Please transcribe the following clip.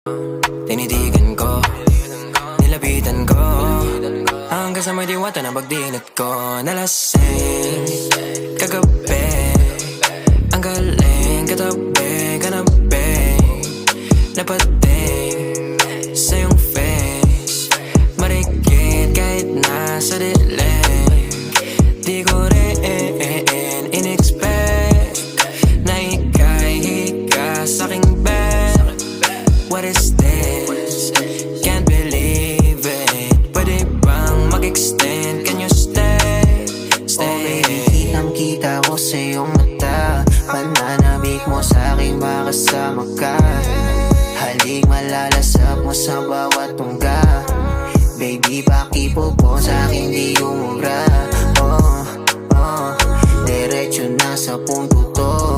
Tinitigan ko, nilapitan ko, hanggang sa may diwata na pagdinat ko. Nalasing kagabi, ang galing katabi, kanabi, napating sa iyong face, marikit kahit nasa dilim. Di ko rin in-expect na ika'y hika sa'king bed. What is this? Can't believe it. Pwede bang mag-extend? Can you stay? Stay. Okay, kitang-kita ko sa iyong mata, pananabik mo sa'king makasama ka. Halik malalasap mo sa bawat tungga. Baby, pakipo po sa'kin di umubra. Diretso na sa punto to.